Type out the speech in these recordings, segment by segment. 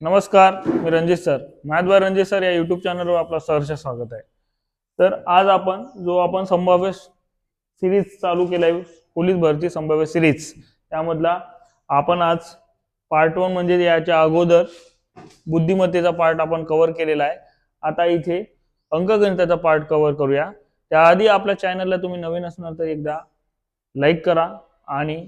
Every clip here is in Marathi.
नमस्कार, मी Ranjit sir. Math by Ranjit sir या युट्यूब चॅनलवर आपलं सहर्ष स्वागत आहे. तर आज आपण संभाव्य सिरीज चालू केलाय, पोलीस भरती संभाव्य सिरीज, त्यामधला आपण आज पार्ट 1 म्हणजे याच्या अगोदर बुद्धिमत्तेचा पार्ट आपण कव्हर केलेला आहे. आता इथे अंकगणिताचा पार्ट कव्हर करूया. त्याआधी आपल्या चॅनलला तुम्ही नवीन असणार तर एकदा लाईक करा आणि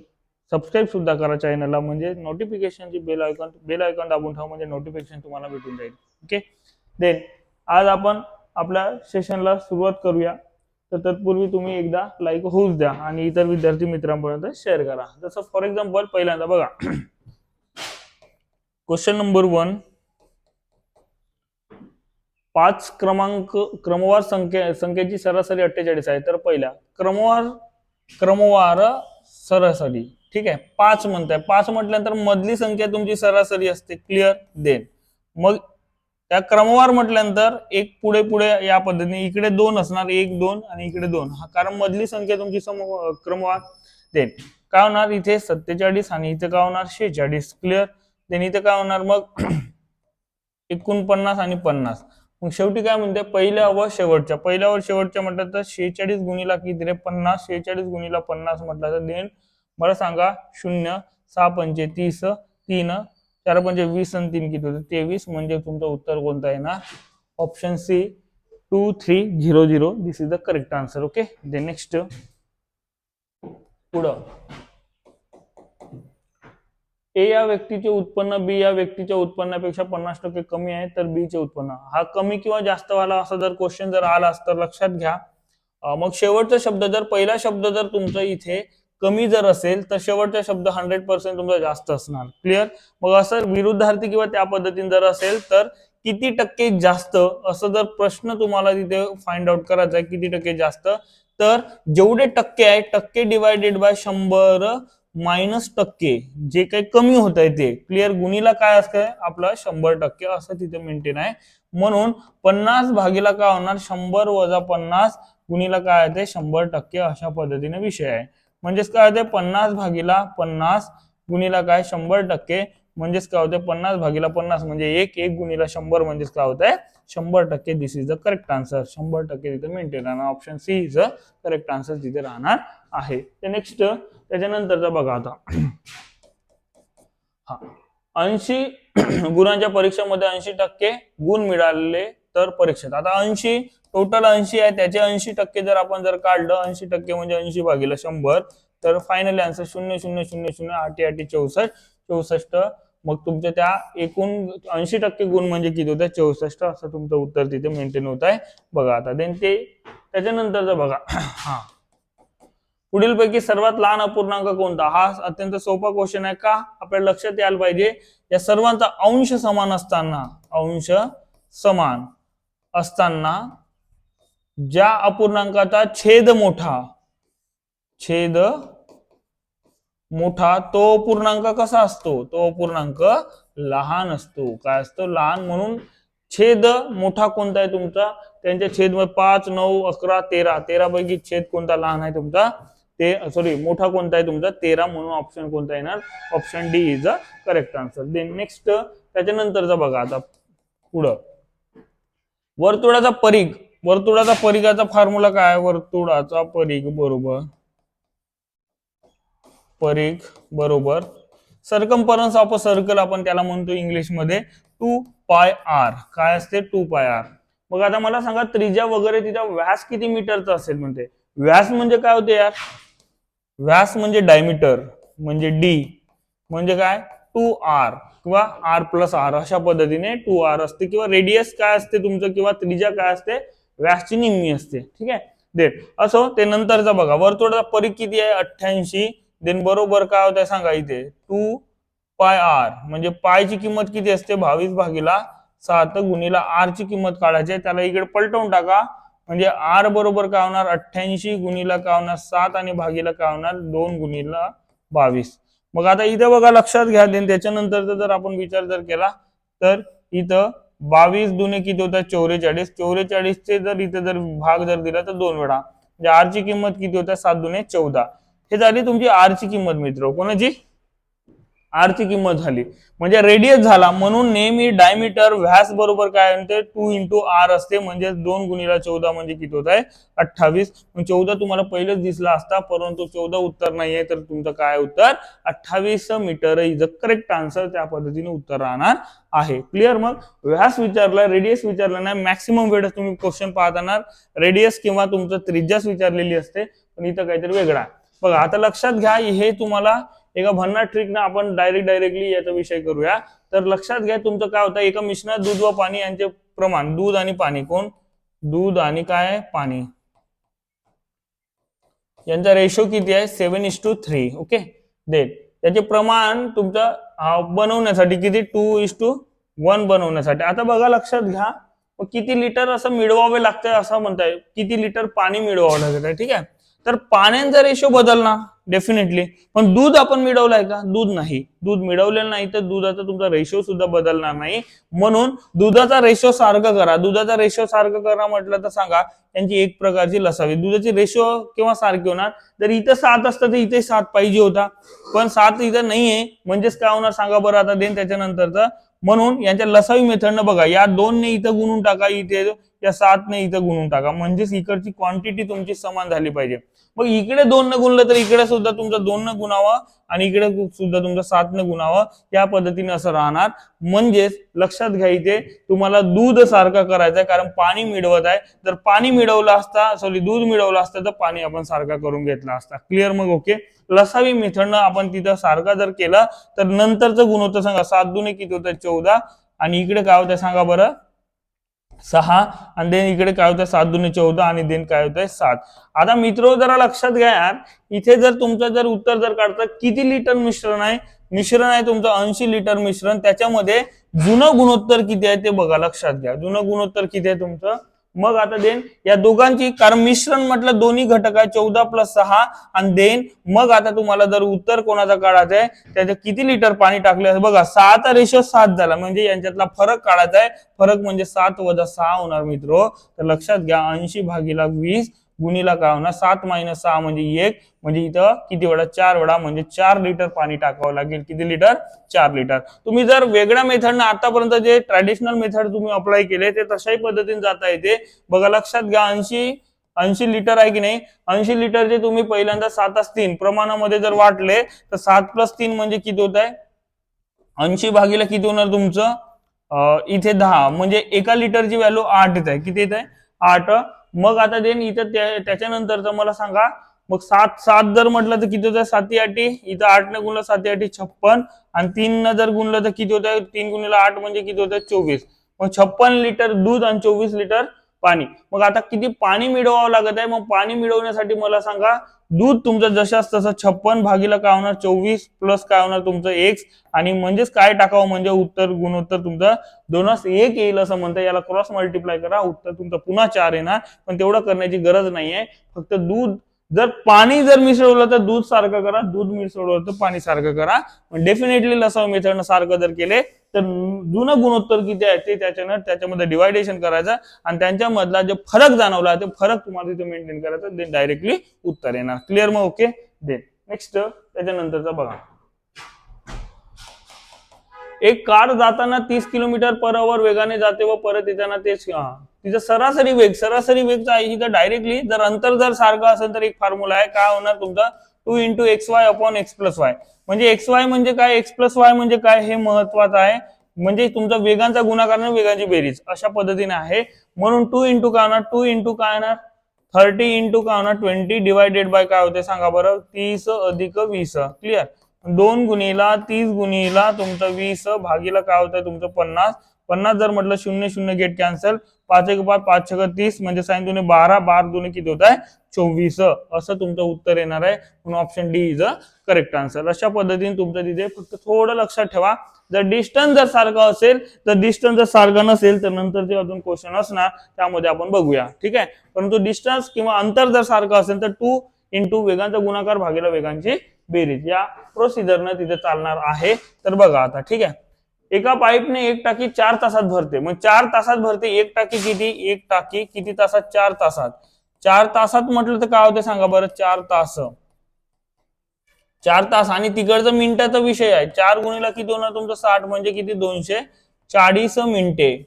सबस्क्राईब सुद्धा करा चॅनलला, म्हणजे नोटिफिकेशनची बेल आयकॉन दाबून ठेवा, म्हणजे नोटिफिकेशन तुम्हाला भेटून जाईल. ओके. देन आज आपण आपल्या सेशनला सुरुवात करूया. तर तत्पूर्वी तुम्ही एकदा लाईक होऊच द्या आणि इतर विद्यार्थी मित्रांपर्यंत शेअर करा. जसं फॉर एक्झाम्पल पहिल्यांदा बघा, क्वेश्चन नंबर 1, 5 क्रमवार संख्येची सरासरी 48 आहे. तर पहिला क्रमवार सरासरी, ठीक आहे, 5 म्हणताय. 5 म्हटल्यानंतर मधली संख्या तुमची सरासरी असते. क्लिअर. देन मग त्या क्रमवार म्हटल्यानंतर एक पुढे पुढे या पद्धतीने इकडे 2 असणार, 1 2 आणि इकडे 2, कारण मधली संख्या तुमची क्रमवार. देन काय होणार, इथे 47 आणि इथे काय होणार 46. क्लिअर. देन इथे काय होणार मग 49 आणि 50. मग शेवटी काय म्हणते, पहिल्या व शेवटच्या म्हटलं तर 46 गुणिला किती रे 50, 46 गुणिला 50 म्हटलं तर देन मला सांगा 0 6 पंचे 30, 3 4 पंचे 20 आणि 3 किती होते 23. म्हणजे तुमचं उत्तर कोणतं आहे ना, option C 2300. This is the correct answer. Okay. Then next पुढं, ए या व्यक्तीचे उत्पन्न बी या व्यक्तीच्या उत्पन्नापेक्षा 50% कमी आहे, तर बी चे उत्पन्न हा कमी किंवा जास्त व्हायला असं जर क्वेश्चन जर आला तर लक्षात घ्या. मग शेवटचा शब्द जर पहिला शब्द जर तुमचा इथे कमी जर असेल तर शेवटचा शब्द 100% तुमचा जास्त असणार. क्लिअर. मग असं विरुद्धार्थी किंवा त्या पद्धतीने जर असेल तर किती टक्के जास्त, असं जर प्रश्न तुम्हाला तिथे फाइंड आउट करायचा आहे किती टक्के जास्त, तर जेवढे टक्के आहे टक्के डिवायडेड बाय 100 मायनस टक्के जे काही कमी होत आहे ते. क्लिअर. गुणीला काय असतंय आपलं 100% असं तिथे मेंटेन आहे. म्हणून 50 भागीला काय होणार 100 वजा 50 गुणीला काय आहे 100%. अशा पद्धतीने विषय आहे. म्हणजेच काय होते 50 भागीला 50 गुणीला काय 100%. म्हणजेच काय होते 50 भागीला 50 म्हणजे 1 गुणीला 100 म्हणजेच काय होत आहे 100%. This is the correct answer. 100% तिथे मेंटेन राहणार. Option C is the correct answer तिथे राहणार आहे. नेक्स्ट त्याच्यानंतरचा बघा आता, हा 80 गुणांच्या परीक्षेमध्ये 80% गुण मिळाले तर परीक्षेत. आता 80 टोटल 80 आहे, त्याचे 80% जर आपण जर काढलं 80% म्हणजे 80 भागीला 100, तर फायनली आन्सर 0000 8 8 64 64. मग तुमच्या त्या एकूण 80% गुण म्हणजे किती होत आहे 64. असं तुमचं उत्तर तिथे मेंटेन होत आहे. बघा आता देन ते त्याच्यानंतरचा बघा, हा पुढील पैकी सर्वात लहान अपूर्णांक कोणता. हा अत्यंत सोपा क्वेश्चन आहे. का आपल्याला लक्षात यायला पाहिजे, या सर्वांचा अंश समान असताना ज्या अपूर्णांकाचा छेद मोठा तो अपूर्णांक कसा असतो, तो अपूर्णांक लहान असतो. काय असतो, लहान. म्हणून छेद मोठा कोणता आहे तुमचा, त्यांच्या छेद 5 9 11 13 13 पैकी छेद कोणता लहान आहे तुमचा, मोठा कोणता आहे तुमचा 13. म्हणून ऑप्शन कोणता येणार, option D is the correct answer. Then next त्याच्यानंतरचा बघा आता पुढं, वर्तुळाचा परिघाचा फॉर्म्युला काय आहे. वर्तुळाचा परिघ बरोबर सर्कम्फरन्स ऑफ अ सर्कल आपण त्याला म्हणतो इंग्लिश मध्ये 2πr. काय असते 2πr. मग आता मला सांगा त्रिज्या वगैरे तिचा व्यास किती मीटरचा असेल. म्हणते व्यास म्हणजे काय होते यार, व्यास म्हणजे डायमीटर म्हणजे डी म्हणजे काय 2r किंवा r+r अशा पद्धतीने 2r असते. किंवा रेडियस काय असते तुमचं, किंवा त्रिज्या काय असते व्यासची निम्मी असते. ठीक आहे. देन असो ते नंतरचा बघा, वर्तुळाचा परिघ किती आहे 88. देन बरोबर काय होत आहे सांगा इथे 2πr म्हणजे पायची किंमत किती असते 22 भागीला 7 गुणीला r ची किंमत काढायची आहे. त्याला इकडे पलटवून टाका. म्हणजे r बरोबर काय होणार 88 गुणीला काय होणार 7 आणि भागीला काय होणार 2 गुणीला 22. मग आता इथे बघा लक्षात घ्या. देन त्याच्यानंतर जर आपण विचार जर केला तर इथं 22 दुने किती होतात 44. 44 चे जर इथे जर भाग जर दिला तर 2 वेळा, म्हणजे r ची किंमत किती होतात 7 दुने 14. हे झाली तुमची r ची किंमत मित्र. कोणाची आर ची किंमत झाली म्हणजे रेडियस झाला, म्हणून नेहमी डायमीटर व्यास बरोबर काय म्हणते 2 इंटू आर असते, म्हणजे 2 गुणिला 14 म्हणजे किती होत आहे 28. 14 तुम्हाला पहिलेच दिसला असता, परंतु 14 उत्तर नाहीये, तर तुमचं काय उत्तर 28 metre is the correct answer. त्या पद्धतीने उत्तर राहणार आहे. क्लिअर. मग व्यास विचारला, रेडियस विचारला नाही, मॅक्सिमम वेळेस तुम्ही क्वेश्चन पाहताना रेडियस किंवा तुमचं त्रिज्याच विचारलेली असते, पण इथं काहीतरी वेगळा आहे. बघा आता लक्षात घ्या, हे तुम्हाला एका भन्नाट ट्रिक ना आपण डायरेक्टली याचा विषय करूया. तर लक्षात घ्या तुमचं काय होतं, एका मिश्रणात दूध व पाणी यांचे प्रमाण, दूध आणि पाणी, कोण दूध आणि काय पाणी, यांचा रेशो किती आहे 7:3. ओके. देन त्याचे प्रमाण तुमचं बनवण्यासाठी किती 2:1 बनवण्यासाठी. आता बघा लक्षात घ्या, किती लिटर असं मिळवावे लागतंय असं म्हणताय, किती लिटर पाणी मिळवावं लागत आहे. ठीक आहे. तर पाण्यांचा रेशो बदलणार डेफिनेटली, पण दूध आपण मिळवलाय का, दूध नाही, दूध मिळवलेलं नाही, तर दुधाचा तुमचा रेशो सुद्धा बदलणार नाही. म्हणून दुधाचा रेशो सारखं करा. दुधाचा रेशो सारखं करा म्हटलं तर सांगा त्यांची एक प्रकारची लसावी. दुधाची रेशो केव्हा सारखी होणार, जर इथं 7 असतं तर इथे 7 पाहिजे होता, पण 7 इथं नाहीये, म्हणजेच काय होणार सांगा बरं आता देन त्याच्यानंतरचं. म्हणून यांच्या लसावी मेथडनं बघा, या 2 ने इथं गुणून टाका, इथे या 7 ने इथं गुणून टाका, म्हणजेच इकडची क्वांटिटी तुमची समान झाली पाहिजे. मग इकडे 2 न गुणलं तर इकडे सुद्धा तुमचं 2 न गुणावं आणि इकडे सुद्धा तुमचं 7 न गुणावं, या पद्धतीने असं राहणार. म्हणजेच लक्षात घ्या, इथे तुम्हाला दूध सारखं करायचंय, कारण पाणी मिळवत आहे. जर पाणी मिळवलं असता, दूध मिळवलं असतं तर पाणी आपण सारखा करून घेतला असता. क्लिअर. मग ओके. लसावी मेथडनं आपण तिथं सारखा जर केला तर नंतरचं गुण होतं सांगा 7 दुने किती होतं 14, आणि इकडे काय होतं सांगा बरं 6, आणि देन इकडे काय होतं 7 दुने 14, आणि देन काय होतंय 7. आता मित्र जरा लक्षात घ्या यार, इथे जर तुमचं जर उत्तर जर काढतं किती लिटर मिश्रण आहे, मिश्रण आहे तुमचं 80 लिटर मिश्रण, त्याच्यामध्ये जुनं गुणोत्तर किती आहे ते बघा. लक्षात घ्या जुनं गुणोत्तर किती आहे तुमचं. मग आता देन या दोघांची, कारण मिश्रण म्हटलं दोन्ही घटक आहे 14 + 6, आणि देन मग आता तुम्हाला जर उत्तर कोणाचा काढायचं आहे, त्याच्यात किती लिटर पाणी टाकले बघा, 6चा रेशो 7 झाला, म्हणजे यांच्यातला फरक काढायचा आहे. फरक म्हणजे 7 - 6 होणार मित्र. तर लक्षात घ्या 80/20 गुणिला काय होणार 7 - 6 म्हणजे 1, म्हणजे इथं किती वेळा 4 वेळा, म्हणजे 4 लिटर पाणी टाकावं लागेल. किती लिटर 4 लिटर. तुम्ही जर वेगळ्या मेथडनं आतापर्यंत जे ट्रॅडिशनल मेथड तुम्ही अप्लाय केले ते तशाही पद्धतीने जाता येते. बघा लक्षात घ्या 80 लिटर आहे की नाही, 80 लिटरचे तुम्ही पहिल्यांदा 7:3 प्रमाणामध्ये जर वाटले तर 7 + 3 म्हणजे किती होत आहे 80 किती होणार तुमचं इथे 10, म्हणजे एका लिटरची व्हॅल्यू 8 येत आहे. किती येत आहे 8. मग आता देन इथं त्याच्यानंतरचं मला सांगा, मग 7 जर म्हटलं तर किती होतं 7 8, इथं 8 ने गुणलं 7 8 56, आणि 3 न जर गुणलं तर किती होतं 3 × 8 म्हणजे किती होतं 24. मग 56 लिटर दूध आणि 24 लिटर पाणी. मग आता किती पाणी मिळवावं लागत आहे, मग पाणी मिळवण्यासाठी मला सांगा दूध तुमचं जशाच तसं 56 काय होणार 24 प्लस काय होणार तुमचं x, आणि म्हणजेच काय टाकावं म्हणजे उत्तर गुणोत्तर तुमचं 2:1 येईल असं म्हणतं. याला क्रॉस मल्टिप्लाय करा, उत्तर तुमचं पुन्हा 4 येणार, पण तेवढं करण्याची गरज नाहीये. फक्त दूध जर पाणी जर मिसळवलं तर दूध सारखं करा, दूध मिसळवलं तर पाणी सारखं करा. डेफिनेटली लसाव मेथडनं सारखं जर केले तर जुनं गुणोत्तर किती आहे ते त्याच्यामध्ये डिवायडेशन करायचं, आणि त्यांच्यामधला जे फरक जाणवला ते फरक तुम्हाला तिथे मेंटेन करायचं, देन डायरेक्टली उत्तर येणार. क्लिअर. मग ओके. देन नेक्स्ट त्याच्यानंतरचा बघा, एक कार जाताना 30 km/h वेगाने जाते व परत येताना तिचा सरासरी वेगचा आहे. इथं डायरेक्टली जर अंतर जर सारखं असेल तर एक फॉर्म्युला आहे, काय होणार तुमचा 2 × xy/x + y. म्हणजे xy म्हणजे काय, x + y म्हणजे काय, हे महत्वाचं आहे. म्हणजे तुमचा वेगांचा गुणाकार आणि वेगांची बेरीज अशा पद्धतीने आहे. म्हणून 2 × काय होणार 2 × काय होणार 30 × काय होणार 20 डिवायडेड बाय काय होते सांगा बरं 30 + 20. क्लिअर. 2 × 30 × तुमचं 20 भागीला काय होतंय तुमचं 50. 50 जर म्हटलं 0 0 गेट कॅन्सल, 5 × 5 5 × 30 म्हणजे साइन 2 12, 12 2 किती होत आहे 24. असं तुमचं उत्तर येणार आहे. म्हणून option D is a correct answer. अशा पद्धतीने तुमचं तिथे फक्त थोडं लक्षात ठेवा, जर डिस्टन्स जर सारखं असेल तर डिस्टन्स जर सारखं नसेल तर नंतर जे अजून क्वेश्चन असणार त्यामध्ये आपण बघूया. ठीक आहे. परंतु डिस्टन्स किंवा अंतर जर सारखं असेल तर 2 × वेगांचा गुणाकार भागीला वेगांची बेरीज या प्रोसिजरनं तिथे चालणार आहे. तर बघा आता ठीक आहे, एका पाईपने एक टाकी 4 तासात भरते. मग 4 तासात भरते एक टाकी किती, एक टाकी किती तासात 4 तासात. 4 तासात म्हटलं तर काय होते सांगा बरं 4 तास 4 तास आणि तिकडचा मिनिटाचा विषय आहे. 4 गुणिला किती होणार तुमचं 60 म्हणजे किती 240 मिनिटे.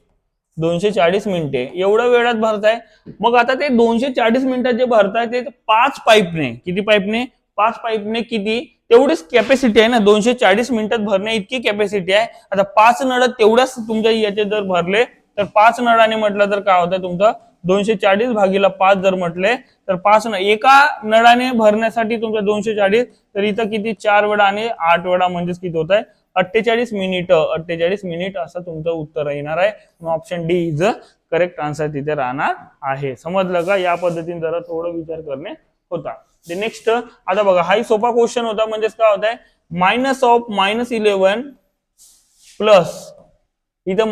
240 मिनिटे एवढ्या वेळात भरताय. मग आता ते 240 मिनिटात जे भरताय ते 5 पाईपने, किती पाईपने 5 पाईपने किती तेवढीच कॅपॅसिटी आहे ना. 240 मिनिटात भरणे इतकी कॅपॅसिटी आहे. आता 5 नळ तेवढ्याच तुमच्या याचे जर भरले तर 5 नळाने म्हटलं तर काय होतं तुमचं 240 भागीला 5 जर म्हटले तर 5 एका नळाने भरण्यासाठी तुमचं 240 तर इथं किती 4 वेळा आणि 8 वेळा म्हणजेच किती होत आहे 48 मिनिट. 48 मिनिट असं तुमचं उत्तर येणार आहे. Option D is correct answer तिथे राहणार आहे. समजलं का? या पद्धतीने जरा थोडं विचार करणे होता. नेक्स्ट आता बघा हा सोपा क्वेश्चन होता. म्हणजेच काय होत आहे मायनस ऑफ -11 प्लस इथं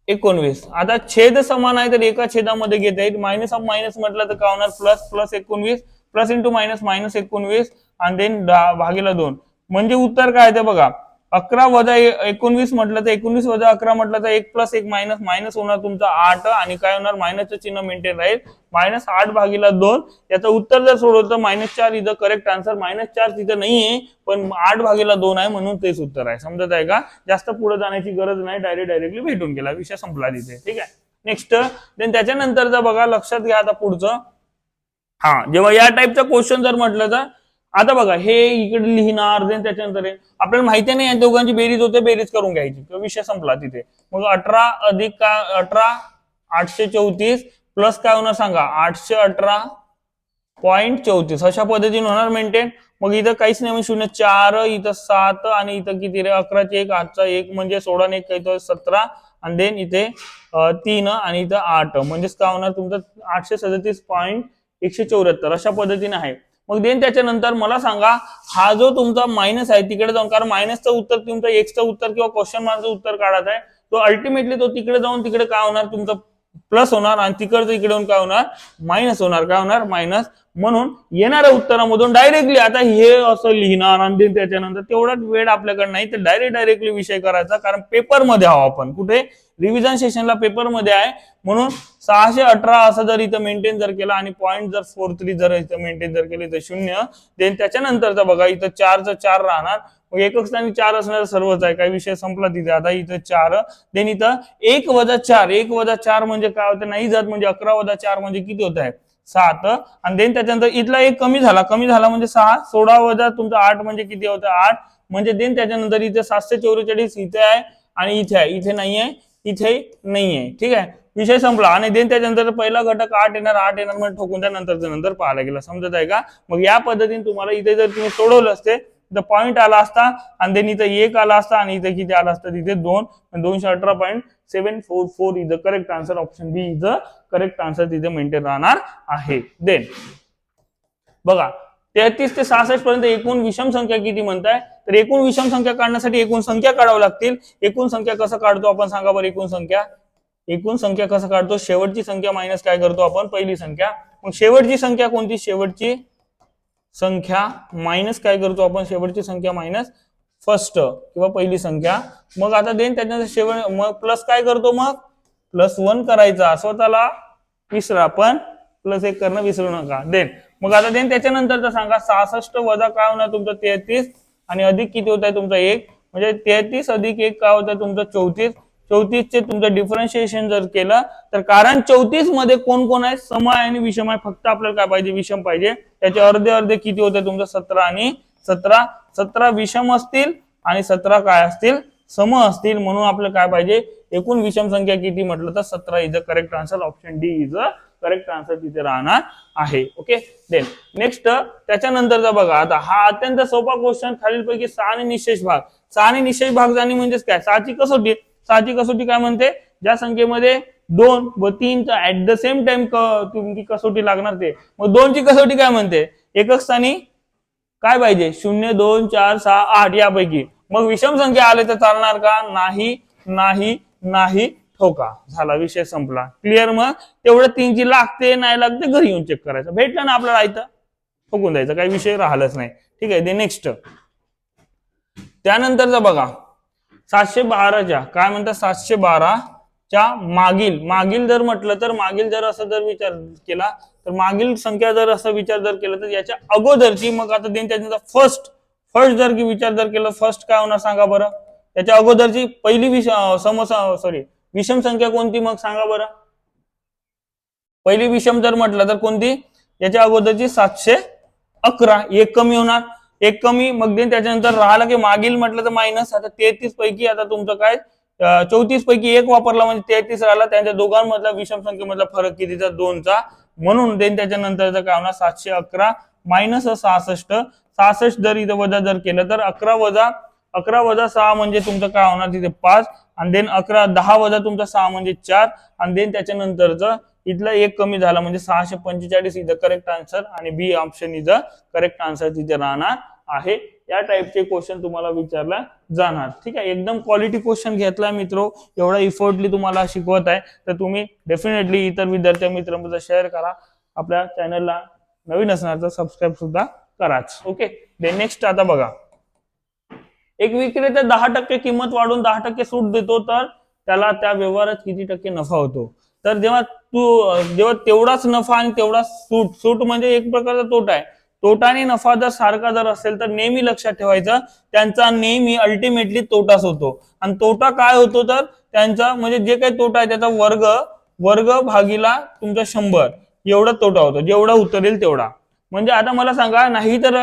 -19. आता छेद समान आहे तर एका छेदामध्ये घेता येईल. मायनस ऑफ मायनस म्हटलं तर काय होणार plus plus 19 plus into minus -19 आणि देन भागीला 2 म्हणजे उत्तर काय ते बघा 11 वजा 19 म्हटलं तर 19 वजा 11 म्हटलं तर 1 प्लस 1 मायनस मायनस होणार तुमचा 8 आणि काय होणार मायनसचं चिन्ह मेंटेन राहील -8 भागीला 2. याचं उत्तर जर सोडवलं तर -4 इथं करेक्ट आन्सर. -4 तिथं नाहीये पण 8 भागीला 2 आहे म्हणून तेच उत्तर आहे. समजत आहे का? जास्त पुढे जाण्याची गरज नाही. डायरेक्टली भेटून गेला विषय संपला तिथे. ठीक आहे. नेक्स्ट देन त्याच्यानंतरचा बघा लक्षात घ्या आता पुढचं. हा जेव्हा या टाईपचा क्वेश्चन जर म्हटलं तर आता बघा हे इकडे लिहिणार देन त्याच्यानंतर आपल्याला माहिती नाही या दोघांची बेरीज होते बेरीज करून घ्यायची विषय संपला तिथे. मग 18 अधिक काय 18 834 प्लस काय होणार सांगा 818.34 अशा पद्धतीने होणार मेंटेन. मग इथं काहीच नाही 0 4 इथं 7 आणि इथं किती रे 11चे 1 8चा 1 म्हणजे 16 ने 1 काही 17 आणि देन इथे 3 आणि इथं 8 म्हणजेच काय होणार तुमचं 837.174 अशा पद्धतीने आहे. मग देन त्याच्यानंतर मला सांगा हा जो तुमचा मायनस आहे तिकडे जाऊन कारण मायनसचं उत्तर तुमचं एक्सचं उत्तर किंवा क्वेश्चन मार्कचं उत्तर काढायचं आहे तो अल्टिमेटली तो तिकडे जाऊन तिकडे काय होणार तुमचं प्लस होणार आणि तिकडचं इकडे होऊन काय होणार मायनस होणार. काय होणार मायनस. म्हणून येणाऱ्या उत्तरामधून डायरेक्टली आता हे असं लिहिणार आणि त्याच्यानंतर तेवढाच वेळ आपल्याकडे नाही तर डायरेक्टली विषय करायचा कारण पेपरमध्ये आहो आपण कुठे रिव्हिजन सेशनला पेपरमध्ये आहे म्हणून 618 असं जर इथं मेंटेन जर केला आणि पॉईंट जर 43 जर इथं मेंटेन जर केले तर 0. देन त्याच्यानंतरचा बघा इथं 4चं 4 राहणार मग एकक स्थानी 4 असणार सर्वच आहे काही विषय संपला तिथे. आता इथं 4 देन इथं 1 वजा 4 1 वजा 4 म्हणजे काय होतं नाही जात म्हणजे 11 वजा 4 म्हणजे किती होत आहे 7 आणि देन त्याच्यानंतर इथला एक कमी झाला म्हणजे 6 16 वजा तुमचा 8 म्हणजे किती होतं 8 म्हणजे देन त्याच्यानंतर इथे 744 इथे आहे आणि इथे आहे इथे नाहीये इथे नाहीये. ठीक आहे विषय संपला आणि देन त्याच्यानंतर पहिला घटक 8 येणार म्हणजे ठोकून त्यानंतर नंतर पाहायला गेला. समजत आहे का? मग या पद्धतीने तुम्हाला इथे जर तुम्ही सोडवलं असते तर पॉईंट आला असता आणि देन इथं 1 आला असता आणि इथे किती आला असतं तिथे 2 218.744 is the correct answer. Option B is the correct answer तिथे मेंटेन राहणार आहे. देन बघा 33 ते 66 पर्यंत एकूण विषम संख्या किती म्हणताय तर एकूण विषम संख्या काढण्यासाठी एकूण संख्या काढावं लागतील. एकूण संख्या कसं काढतो आपण सांगा बरं. एकूण संख्या कसं काढतो शेवटची संख्या मायनस काय करतो आपण पहिली संख्या. मग शेवटची संख्या कोणती शेवटची संख्या मायनस काय करतो आपण शेवटची संख्या मायनस फर्स्ट किंवा पहिली संख्या. मग आता देन त्याच्यानंतर शेवट मग प्लस काय करतो मग +1 करायचा स्वतःला विसरा पण +1 करणं विसरू नका. देन मग आता देन त्याच्यानंतरचा सांगा 66 वजा काय होणार तुमचं 33 आणि अधिक किती होत आहे तुमचा 1 म्हणजे 33 अधिक 1 काय होत आहे तुमचं 34. 34 चे तुमचं डिफरन्शिएशन जर केलं तर कारण 34 मध्ये कोण कोण आहे सम आहे आणि विषम आहे. फक्त आपल्याला काय पाहिजे विषम पाहिजे. त्याचे अर्धे अर्धे किती होते तुमचं 17 आणि 17. 17 विषम असतील आणि 17 काय असतील सम असतील म्हणून आपल्याला काय पाहिजे एकूण विषम संख्या किती म्हटलं तर 17 is the correct answer. Option D is the correct answer तिथे राहणार आहे. ओके देन नेक्स्ट त्याच्यानंतरचा बघा आता हा अत्यंत सोपा क्वेश्चन खालीलपैकी 6 आणि निशेष भाग. 6 आणि निशेष भाग जाणे म्हणजेच काय 6ची कसोटी. 6ची कसोटी काय म्हणते ज्या संख्येमध्ये 2 व 3 चा ऍट द सेम टाइम तुमची कसोटी लागणार ते. मग 2 ची कसोटी काय म्हणते एकक स्थानी काय पाहिजे 0 2 4 6 8 यापैकी. मग विषम संख्या आले तर चालणार का नाही नाही नाही ठोका झाला विषय संपला. क्लिअर. मग तेवढं 3 ची लागते नाही लागते घरी येऊन चेक करायचं भेटलं ना आपल्याला इथं ठोकून द्यायचं काही विषय राहिलाच नाही. ठीक आहे. नेक्स्ट त्यानंतरचा बघा 712च्या काय म्हणतात 712च्या मागील जर म्हटलं तर मागील जर असं जर विचार केला तर तर मागील संख्या जर असा विचार जर केला तर याच्या अगोदरची मग आता देन त्याचा फर्स्ट जर की विचार जर केला फर्स्ट काय होणार सांगा बरं. त्याच्या अगोदरची पहिली विषम संख्या कोणती मग सांगा बरं. पहिली विषम जर म्हटलं तर कोणती. याच्या अगोदरची 711. एक कमी होणार. एक कमी मग देन त्याच्यानंतर राहिला की मागील म्हटलं तर मायनस. आता 33 पैकी आता तुमचं काय 34 पैकी एक वापरला म्हणजे 33 राहिला. त्यांच्या दोघांमधला विषम संख्येमधला फरक कितीचा 2चा. म्हणून देन त्याच्यानंतरचं काय होणार 711 मायनस 66. 66 जर इथं वजा जर केलं तर 11 वजा 6 म्हणजे तुमचं काय होणार तिथे 5. आणि देन 10 वजा तुमचा 6 म्हणजे 4. आणि देन त्याच्यानंतरचं इथला एक कमी झाला म्हणजे 645 इथं करेक्ट आन्सर. आणि बी ऑप्शन इथं करेक्ट आन्सर तिथे राहणार आहे. या टाइपचे क्वेश्चन तुम्हाला विचारला जाणार. ठीक आहे. एकदम क्वालिटी क्वेश्चन घेतला मित्रो. एवढा इफोर्टली तुम्हाला शिकवत आहे तर तुम्ही डेफिनेटली इतर विद्यार्थी मित्रांमध्ये शेअर करा. आपल्या चॅनलला नवीन असणार तर सबस्क्राईब सुद्धा कराच. ओके. दे नेक्स्ट आता बघा. एक विक्रेता 10% किंमत वाढून 10% सूट देतो तर त्याला त्या व्यवहारात किती टक्के नफा होतो. तर जेव्हा तेवढाच नफा आणि तेवढा सूट म्हणजे एक प्रकारचा तोटा आहे. तोटा आणि नफा जर सारखा जर असेल तर नेहमी लक्षात ठेवायचं त्यांचा नेहमी अल्टिमेटली तोटाच होतो. आणि तोटा काय होतो तर त्यांचा म्हणजे जे काही तोटा आहे त्याचा वर्ग भागीला तुमचा 100 एवढा तोटा होतो. जेवढा उतरेल तेवढा. म्हणजे आता मला सांगा नाही तर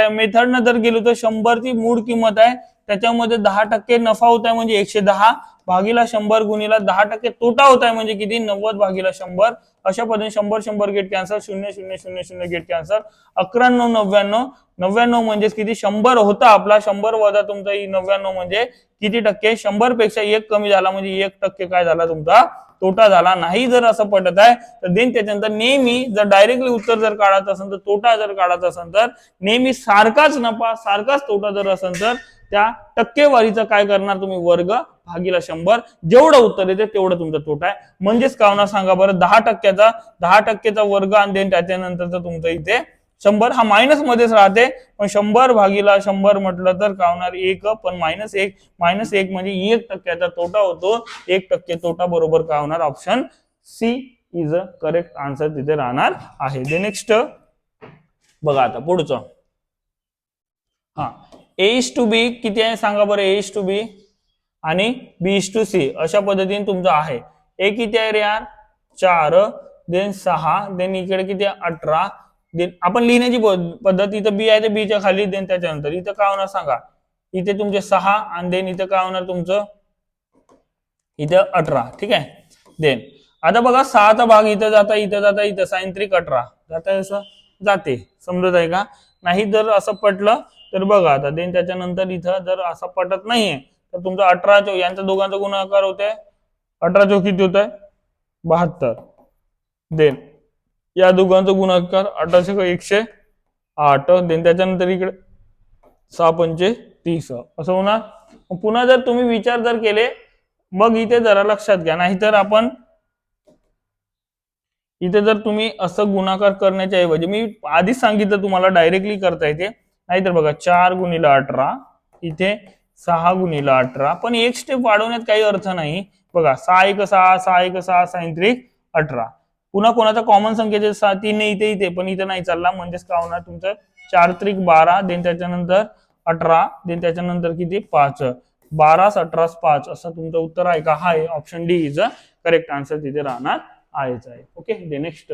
मेथडनं जर गेलो तर 100 ची मूळ किंमत आहे त्याच्यामध्ये 10% नफा होत आहे म्हणजे 110 भागीला 100 गुणीला 10% तोटा होत आहे म्हणजे किती 90 भागीला 100. अशा पद्धतीने 100 गेट कॅन्सल 0 गेट कॅन्सल 11 99 म्हणजे किती 100 होता आपला 100 वजा तुमचा 99 म्हणजे किती टक्के 100 पेक्षा एक कमी झाला म्हणजे 1% काय झाला तुमचा तोटा झाला. नाही जर असं पटत आहे तर देन त्याच्यानंतर नेहमी जर डायरेक्टली उत्तर जर काढायचं असेल तर तोटा जर काढायचा असेल तर नेहमी सारखाच नफा सारखाच तोटा जर असेल तर त्या टक्केवारीचा काय करणार तुम्ही वर्ग भागीला 100 जेवढं उत्तर येते तेवढं तुमचा तोटा आहे. म्हणजेच काय होणार सांगा बरं 10%चा वर्ग आणि देन त्याच्यानंतरचा तुमचं इथे 100 हा मायनस मध्येच राहते. पण 100 भागीला 100 म्हटलं तर काय होणार 1 पण -1 म्हणजे 1% तोटा होतो. 1% तोटा बरोबर काय होणार option C is a correct answer तिथे राहणार आहे. दे नेक्स्ट बघा आता पुढचं. हा A:B किती आहे सांगा बरं. A:B आणि B:C अशा पद्धतीने तुमचं आहे. ए किती आहे रे यार 4 देन 6 देन इकडे किती 18 देन आपण लिहिण्याची पद्धत इथं बी आहे ते बीच्या खाली देन त्याच्यानंतर इथं काय होणार सांगा इथे तुमचे 6 आणि देन इथं काय होणार तुमचं इथं 18. ठीक आहे. देन आता बघा 6चा भाग इथं जाता इथं सायंत्रिक 18 जाता असं जाते समजत आहे का. नाही जर असं पटलं तर बघा आता देन त्याच्यानंतर इथं जर असं पटत नाहीये तर तुमचा 18 यांचा दोघांचा गुणाकार होतोय 18 किती होत आहे 72. देन या दोघांचा गुणाकार 18 108 देन त्याच्यानंतर इकडे 6 30 असं होणार. पुन्हा जर तुम्ही विचार जर केले मग इथे जरा लक्षात घ्या. नाहीतर आपण इथे जर तुम्ही असं गुणाकार करण्याच्या ऐवजी मी आधीच सांगितलं तुम्हाला डायरेक्टली करता येते. नाहीतर बघा 4 गुणीला 18 इथे 6 गुणीला 18 पण एक स्टेप वाढवण्यात काही अर्थ नाही. बघा 6 1 6 6 1 6 सायंत्रिक 18 पुन्हा कोणाचा कॉमन संख्येचे 3 इथे पण इथे नाही चालला म्हणजेच काय होणार तुमचं 4 त्रिक 12 देन त्याच्यानंतर 18 देन त्याच्यानंतर किती 5 12 18 5 असं तुमचं उत्तर आहे का. हा option D is a correct answer तिथे राहणार आहेच आहे. ओके. दे नेक्स्ट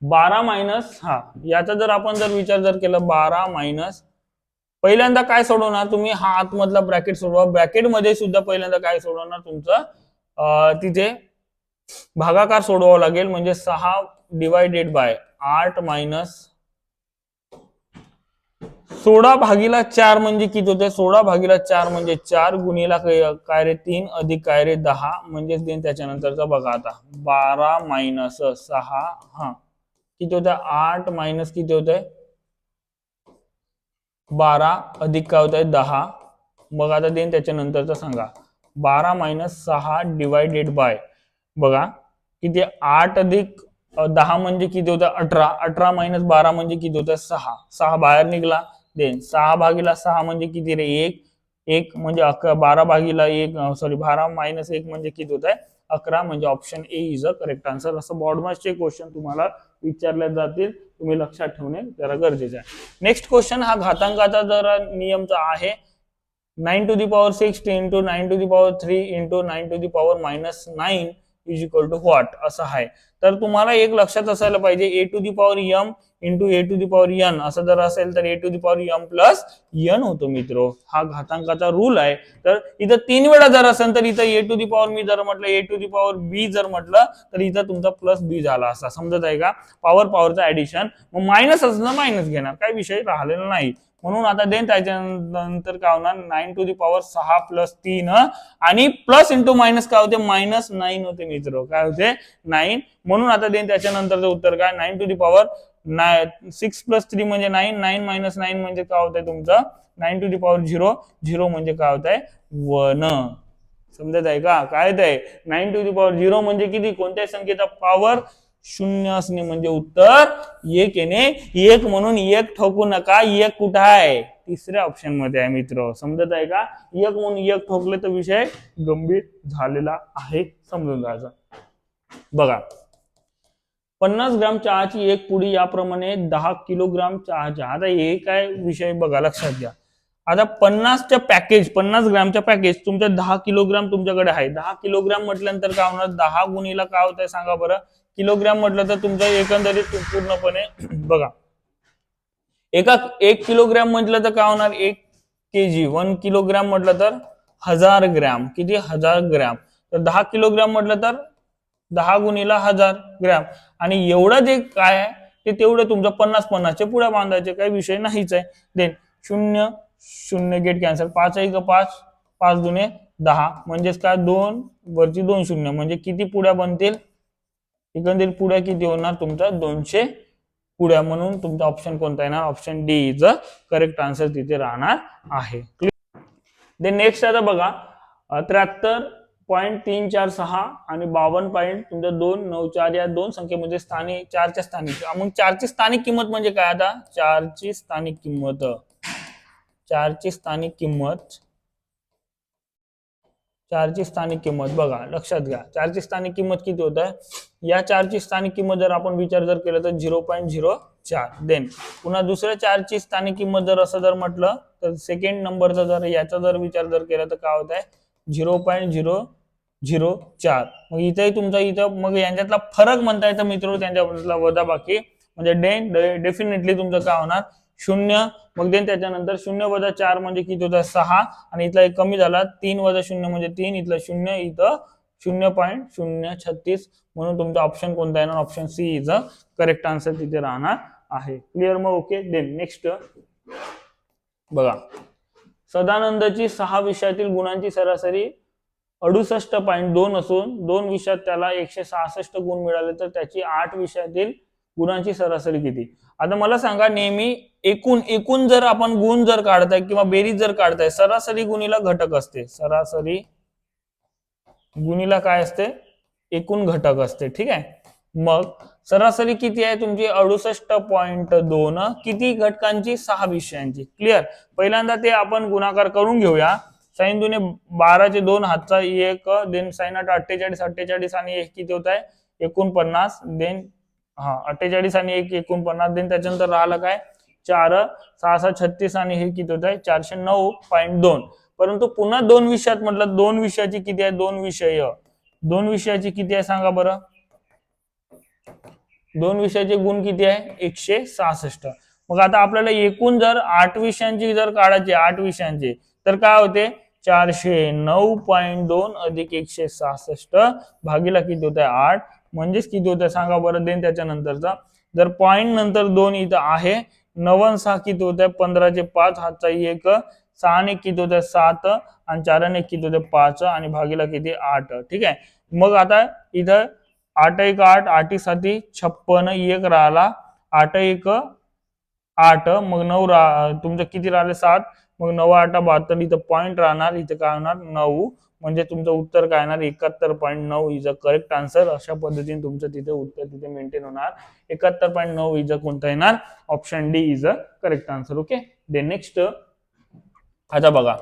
12 मायनस हा याचा जर आपण जर विचार जर केला 12 मायनस पहिल्यांदा काय सोडवणार तुम्ही हा आतमधला ब्रॅकेट सोडवा. ब्रॅकेट मध्ये सुद्धा पहिल्यांदा काय सोडवणार तुमचं तिथे भागाकार सोडवावा लागेल म्हणजे 6 डिवायडेड बाय 8 मायनस 16 भागीला 4 म्हणजे किती होते 16 भागीला 4 म्हणजे 4 गुणीला काय रे 3 अधिक काय रे 10 म्हणजेच देन त्याच्यानंतरचा बघा आता 12 मायनस 6 हा किती होतं 8 मायनस किती होतंय 12 अधिक काय होत आहे 10. मग आता देन त्याच्यानंतरचा सांगा 12 मायनस 6 डिवायडेड बाय बघा किती 8 अधिक 10 म्हणजे किती होतं 18 18 मायनस 12 म्हणजे किती होतं 6 6 बाहेर निघला. देन 6 भागीला 6 म्हणजे किती रे 1 1 म्हणजे 12 भागीला 1 12 मायनस 1 म्हणजे किती होत आहे 11 म्हणजे option A is a correct answer. असं बॉर्डमासचे क्वेश्चन तुम्हाला विचारले जातील, तुम्ही लक्षात ठेवणे जरा गरजेचं आहे. नेक्स्ट क्वेश्चन हा घातांकाचा जरा नियमचा आहे. 9 to the power 6 into 9 to the power 3 into 9 to the power minus 9 is equal to what असं आहे. तर तुम्हाला एक लक्षात असायला पाहिजे a to the power m into a to the power n असं जर असेल तर a to the power m plus n होतो मित्रो. हा घातांकाचा रूल आहे. तर इथं 3 वेळा जर असेल तर इथं a to the power मी जर म्हटलं a to the power b जर म्हटलं तर इथं तुमचा प्लस b झाला असा समजत आहे का. पॉवरचा ऍडिशन, मग मायनस असणं मायनस घेणार, काही विषय राहिलेला नाही. म्हणून आता देन त्याच्यानंतर काय होणार 9 to the power 6 plus 3 आणि प्लस इंटू मायनस काय होते मायनस 9 होते मित्र. काय होते 9. म्हणून आता देन त्याच्यानंतरचं उत्तर काय 9 to the power 6 plus 3 म्हणजे 9, 9 minus 9 म्हणजे काय होतंय तुमचं 9 to the power 0, 0 म्हणजे काय होतंय 1. समजत आहे का. काय आहे 9 to the power 0 म्हणजे किती, कोणत्याही संख्येचा पॉवर शून्य असणे म्हणजे उत्तर एक येणे. एक म्हणून एक ठोकू नका, एक कुठं आहे तिसऱ्या ऑप्शन मध्ये आहे मित्र. समजत आहे का. एक म्हणून एक ठोकले तर विषय गंभीर झालेला आहे, समजून जायचं. बघा 50 ग्राम चहाची एक पुडी याप्रमाणे 10 किलोग्राम चहाच्या. आता हे काय विषय बघा लक्षात घ्या. आता 50 ग्रामच्या पॅकेज तुमच्या 10 किलोग्राम तुमच्याकडे आहे. 10 किलोग्राम म्हटल्यानंतर काय होणार 10 गुणीला काय होत आहे सांगा बरं. किलोग्राम म्हटलं तर तुमचं एकंदरीत पूर्णपणे बघा 1 किलोग्राम म्हटलं तर काय होणार 1 kg. 1 किलोग्राम म्हटलं तर 1000 ग्रॅम. किती 1000 ग्रॅम. तर 10 किलोग्राम म्हटलं तर 10 गुणीला 1000 ग्रॅम. आणि एवढं जे काय आहे ते तेवढं तुमचं 50-50च्या पुढे बांधायचे, काही विषय नाहीच आहे. Then 0 0 get cancel. 5 1 5, 5 दुने 10 म्हणजेच काय 2 वरची 2 शून्य म्हणजे किती पुड्या बनतील एकंदरीत पुड्या किती होणार तुमचा 200 पुड्या. म्हणून तुमचा ऑप्शन कोणता येणार option D is a correct answer तिथे राहणार आहे. देन नेक्स्ट आता बघा 73.346 आणि 52. तुमच्या 294 या दोन संख्येमध्ये स्थानिक 4च्या स्थानिक. मग 4ची स्थानिक किंमत म्हणजे काय. आता 4ची स्थानिक किंमत 4ची स्थानिक किंमत बघा लक्षात घ्या. 4ची स्थानिक किंमत किती होत आहे. या 4ची स्थानिक किंमत जर आपण विचार जर केलं तर 0.04. देन पुन्हा दुसऱ्या 4ची स्थानिक किंमत जर असं जर म्हटलं तर सेकंड नंबरचा जर याचा जर विचार जर केला तर काय होत आहे 0.004. मग इथेही तुमचा इथं मग यांच्यातला फरक म्हणता येतं मित्र, त्यांच्यातला वजा बाकी म्हणजे डेफिनेटली तुमचं काय होणार 0. मग देन त्याच्यानंतर 0 वजा 4 म्हणजे किती होतं 6 आणि इथला एक कमी झाला 3 वजा 0 म्हणजे 3, इथलं 0 इथं 0.036. म्हणून तुमचा ऑप्शन कोणता येणार option C is a correct answer तिथे राहणार आहे. क्लिअर. मग ओके. देन नेक्स्ट बघा सदानंदची 6 विषयातील गुणांची सरासरी 68.2 असून 2 विषयात त्याला 166 गुण मिळाले तर त्याची 8 विषयातील गुणांची सरासरी किती. आता मला सांगा नेहमी एकूण जर आपण गुण जर काढताय किंवा बेरीज जर काढताय सरासरी गुणीला घटक असते. सरासरी गुणीला काय असते एकूण घटक असते. ठीक आहे. मग सरासरी किती आहे तुमची 68.2 किती घटकांची 6 विषयांची. क्लिअर. पहिल्यांदा ते आपण गुणाकार करून घेऊया. साइन दुने 12 चे 2 हातचा 1 देन साइन 48 48 आणि 1 किती होत आहे 49. देन 48 आणि 1 49. देन त्याच्यानंतर राहिलं काय 4 6 6 36 आणि हे किती होत आहे 409.2. परंतु पुन्हा 2 विषयात म्हटलं 2 विषयाची किती आहे 2 विषयाची किती आहे सांगा बरं. 2 विषयाचे गुण किती आहे 166. मग आता आपल्याला एकूण जर 8 विषयांची जर काढायची 8 विषयांची तर काय होते 409.2 अधिक 166 भागीला किती होत आहे 8 म्हणजेच किती होत आहे सांगा बरं. देन त्याच्यानंतरचा जर पॉइंट नंतर 2 इथं आहे 9 6 किती होत आहे 15 चे 5 हातचा 1 6 ने किती होत आहे 7 आणि 4 ने किती होत आहे 5 आणि भागीला किती 8. ठीक आहे. मग आता इथं 8 1 8 8 7 56 1 राहिला 8 1 8 मग 9 तुमचं किती राहिले 7 मग 9 8 72 इथं पॉइंट राहणार इथं काय होणार 9 म्हणजे तुमचं उत्तर काय येणार 71.9 इज अ करेक्ट आन्सर. अशा पद्धतीने तुमचं तिथे उत्तर तिथे मेंटेन होणार 71.9 इज अ कोणता येणार option D is a correct answer. Okay. Then next आता बघा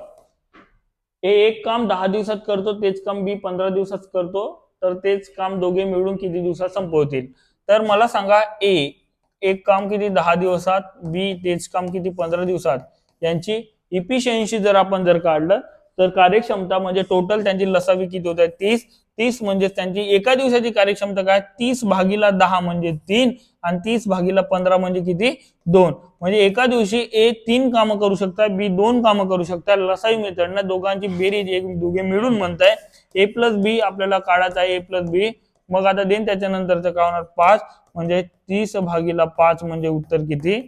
एक काम 10 दिवसात करतो तेच काम बी 15 दिवसात करतो तर तेच काम दोघे मिळून किती दिवसात संपवतील. तर मला सांगा एक काम किती 10 दिवसात, बी तेच काम किती 15 दिवसात, यांची इफिशियन्सी जर आपण जर काढलं तर कार्यक्षमता म्हणजे टोटल त्यांची लसावी किती होत आहे 30. 30 म्हणजे त्यांची एका दिवसाची कार्यक्षमता काय 30/10 म्हणजे 3 आणि 30/15 म्हणजे किती 2. म्हणजे एका दिवशी ए 3 कामं करू शकता, बी 2 कामं करू शकता. लसावी मेथडनं दोघांची बेरीज एक दोघे मिळून म्हणताय ए प्लस बी आपल्याला काढायचा आहे, ए प्लस बी. मग आता देन त्याच्यानंतरचं काय होणार 5 म्हणजे 30/5 म्हणजे उत्तर किती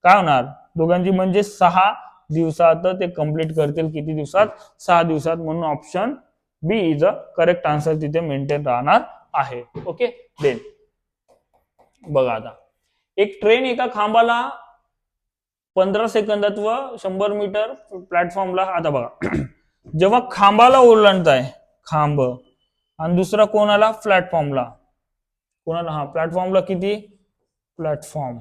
काय होणार दोघांची म्हणजे 6 दिवसात ते कंप्लीट करतील. किती दिवसात 6 दिवसात. म्हणून option B is a correct answer तिथे मेंटेन राहणार आहे. ओके. देन बघा आता एक ट्रेन एका खांबाला 15 सेकंदात व 100 मीटर प्लॅटफॉर्मला, आता बघा जेव्हा खांबाला ओलांडताय खांब आणि दुसरा कोणाला प्लॅटफॉर्मला, कोणाला हा प्लॅटफॉर्मला किती प्लॅटफॉर्म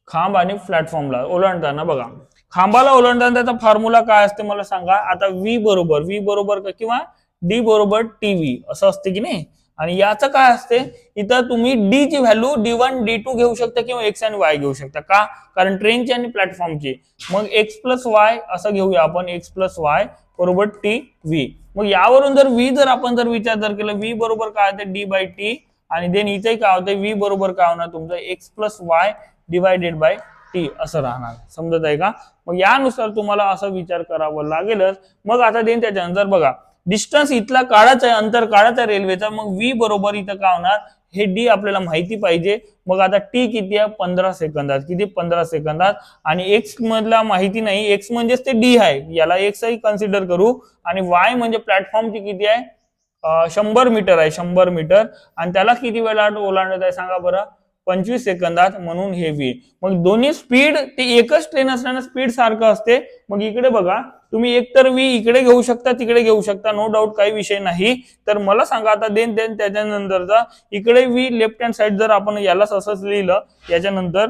खांब आणि प्लॅटफॉर्मला ओलांडताना बघा खांबाला ओलांडताना त्याचा फॉर्म्युला काय असते मला सांगा. आता व्ही बरोबर किंवा डी बरोबर टीव्ही असं असते की नाही. आणि याचं काय असते इथं तुम्ही डी ची व्हॅल्यू D1 D2 घेऊ शकता किंवा एक्स आणि वाय घेऊ शकता. का कारण ट्रेनची आणि प्लॅटफॉर्मची. मग एक्स प्लस वाय असं घेऊया आपण, एक्स प्लस वाय बरोबर टी व्ही. मग यावरून जर व्ही जर आपण जर विचार जर केला व्ही बरोबर काय होते D/T आणि देन इथे काय होते व्ही बरोबर काय होणार तुमचं x plus Y divided by T असं राहणार. समजत आहे का. मग यानुसार तुम्हाला असा विचार करावा लागेलच. मग आता देन त्याच्यानंतर बघा डिस्टन्स इथला काढायचा आहे, अंतर काढायचं आहे रेल्वेचा. मग व्ही बरोबर इथं काय होणार हे डी आपल्याला माहिती पाहिजे. मग आता टी किती आहे 15 सेकंदात, किती 15 सेकंदात. आणि एक्स मधला माहिती नाही, एक्स म्हणजेच ते डी आहे, याला एक्सही कन्सिडर करू. आणि वाय म्हणजे प्लॅटफॉर्मची किती आहे 100 मीटर आहे, 100 मीटर. आणि त्याला किती वेळा ओलांडत आहे सांगा बरं 25 सेकंदात. म्हणून हे व्ही. मग दोन्ही स्पीड ते एकच ट्रेन असल्यानं स्पीड सारखं असते. मग इकडे बघा तुम्ही एकतर व्ही इकडे घेऊ शकता तिकडे घेऊ शकता, नो डाऊट काही विषय नाही. तर मला सांगा आता देन त्याच्यानंतरचा इकडे व्ही लेफ्ट हँड साइड जर आपण यालाच असंच लिहिलं याच्यानंतर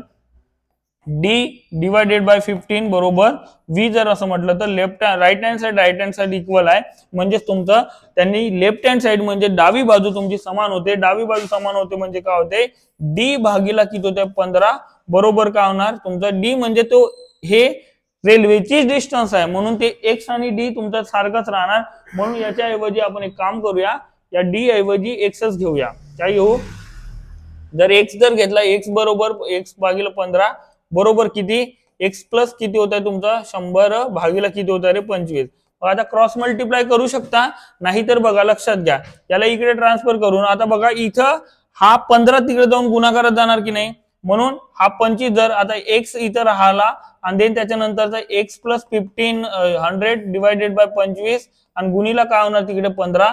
डी डिवायडेड बाय 15 बरोबर व्ही जर असं म्हटलं तर राईट हँड साइड इक्वल आहे. म्हणजे तुमचं त्यांनी लेफ्ट हँड साइड म्हणजे डावी बाजू तुमची समान होते. डावी बाजू समान होते म्हणजे काय होते डी भागीला किती होते 15 बरोबर काय होणार तुमचा डी म्हणजे तो हे रेल्वेची डिस्टन्स आहे म्हणून ते एक्स आणि डी तुमचा सारखाच राहणार. म्हणून याच्या ऐवजी आपण एक काम करूया, या डी ऐवजी एक्सच घेऊया. काय घेऊ जर एक्स जर घेतला एक्स बरोबर एक्स भागीला 15 बरोबर किती एक्स प्लस किती होत आहे तुमचा 100 भागीला किती होत आहे रे 25. आता क्रॉस मल्टिप्लाय करू शकता, नाहीतर बघा लक्षात घ्या याला इकडे ट्रान्सफर करून आता बघा इथं हा 15 तिकडे जाऊन गुणाकारात जाणार की नाही. म्हणून हा 25 जर आता एक्स इथं राहिला आणि देन त्याच्यानंतरचा एक्स प्लस 100 डिवायडेड बाय 25 आणि गुणीला काय होणार तिकडे 15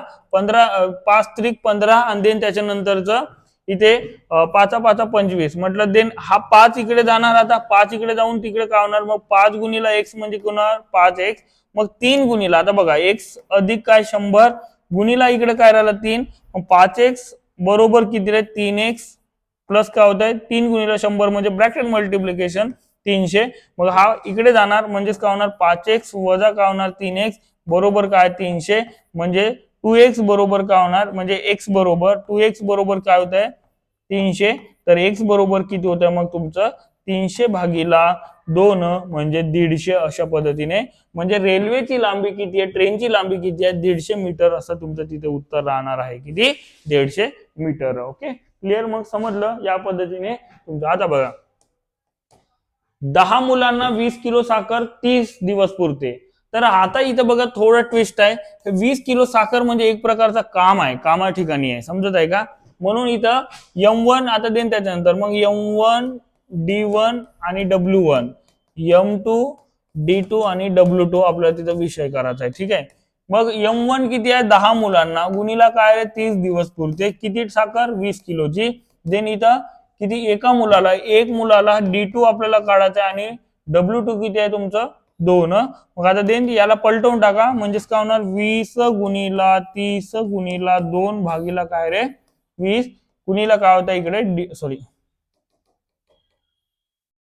5 त्रिक 15 आणि देन त्याच्यानंतरचं इथे 5 5 25 म्हटलं देन हा 5 इकडे जाणार. आता 5 इकडे जाऊन तिकडे काय होणार मग 5 गुणीला एक्स म्हणजे होणार 5x. मग 3 गुणीला आता बघा एक्स अधिक काय 100 गुणीला इकडे काय राहिलं 3 मग 5x बरोबर किती रे 3x प्लस काय होत आहे 3 गुणीला 100 म्हणजे ब्रॅकेट मल्टिप्लिकेशन 300. मग हा इकडे जाणार म्हणजेच काय होणार 5x वजा काय होणार 3x बरोबर काय 300 म्हणजे 2x बरोबर काय होणार म्हणजे x बरोबर 2x बरोबर काय होत आहे 300. तर x बरोबर किती होत आहे मग तुमचं 300 भागीला 2 म्हणजे 150 अशा पद्धतीने. म्हणजे रेल्वेची लांबी किती आहे ट्रेनची लांबी किती आहे 150 मीटर असं तुमचं तिथे उत्तर राहणार आहे. किती 150 मीटर. Okay clear. मग समजलं या पद्धतीने तुमचं. आता बघा 10 मुलांना 20 किलो साखर 30 दिवस पुरते. तर आता इथं बघा थोडं ट्विस्ट आहे. 20 किलो साखर म्हणजे एक प्रकारचा काम आहे, कामा ठिकाणी आहे, समजत आहे का. म्हणून इथं M1 आता देन त्याच्यानंतर मग M1 D1 आणि W1 M2 D2 आणि W2 आपल्याला तिथं विषय करायचा आहे. ठीक आहे. मग M1 किती आहे 10 मुलांना गुणीला काय आहे 30 दिवस पुरते. किती साखर 20 किलोची. देन इथं किती एका मुलाला एक मुलाला D2 आपल्याला काढायचं आहे आणि W2 किती आहे तुमचं 2. मग आता देन याला पलटवून टाका म्हणजेच काय होणार 20 गुणीला 30 गुणीला 2 भागीला काय रे 20 गुणीला काय होता इकडे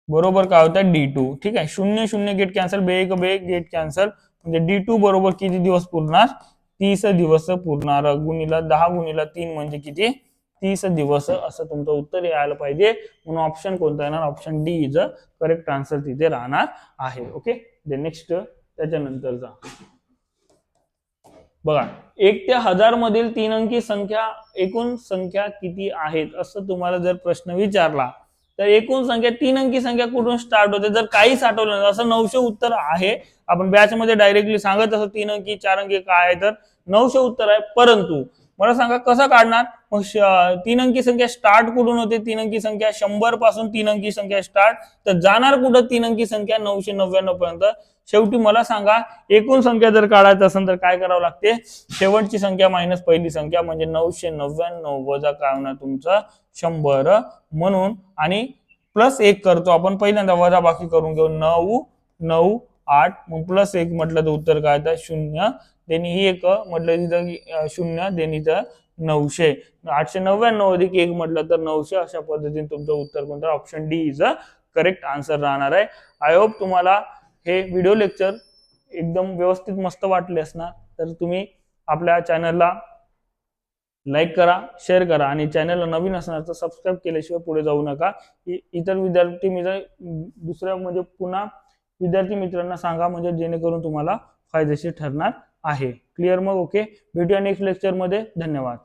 बरोबर काय होता D2. ठीक आहे 0 0 गेट कॅन्सल बे एक बे गेट कॅन्सल म्हणजे D2 बरोबर किती दिवस पुरणार 30 दिवस पुरणार गुणिला 10 गुणिला 3 म्हणजे किती 30 दिवस असं तुमचं उत्तर यायला पाहिजे. म्हणून ऑप्शन कोणता येणार option D is a correct answer तिथे राहणार आहे. ओके नेक्स्ट त्याच्यानंतरचा बघा 1 ते 1000 मधील 3 अंकी संख्या एकूण संख्या किती आहेत असं तुम्हाला जर प्रश्न विचारला तर एकूण संख्या 3 अंकी संख्या कुठून स्टार्ट होते जर काहीच आठवलं नाही असं 900 उत्तर आहे. आपण बॅच मध्ये डायरेक्टली सांगत असं 3 अंकी 4 अंकी काय आहे तर 900 उत्तर आहे. परंतु मला सांगा कसं काढणार मग 3 अंकी संख्या स्टार्ट कुठून होते 3 अंकी संख्या 100 पासून 3 अंकी संख्या स्टार्ट तर जाणार कुठं 3 अंकी संख्या 999 पर्यंत. शेवटी मला सांगा एकूण संख्या जर काढायचं असेल तर काय करावं लागते शेवटची संख्या मायनस पहिली संख्या म्हणजे 999 वजा काय होणार तुमचं 100 म्हणून आणि प्लस 1 करतो आपण पहिल्यांदा वजा बाकी करून घेऊ 9 9 8 मग प्लस 1 म्हटलं तर उत्तर काय तर 0 देणी ही 1 म्हटलं तिथं 0 देणी तर 900 899 अधिक 1 म्हटलं तर 900 अशा पद्धतीने तुमचं उत्तर कोणतं option D is a correct answer राहणार आहे. आय होप तुम्हाला हे व्हिडिओ लेक्चर एकदम व्यवस्थित मस्त वाटले असणार तर तुम्ही आपल्या चॅनलला लाईक करा शेअर करा आणि चॅनलला नवीन असणार तर सबस्क्राईब केल्याशिवाय पुढे जाऊ नका. इतर विद्यार्थी मित्र दुसऱ्या म्हणजे पुन्हा विद्यार्थी मित्रांना सांगा म्हणजे जेणेकरून तुम्हाला फायदेशीर ठरणार आहे. क्लिअर मग ओके भेटूया नेक्स्ट लेक्चर मध्ये. धन्यवाद.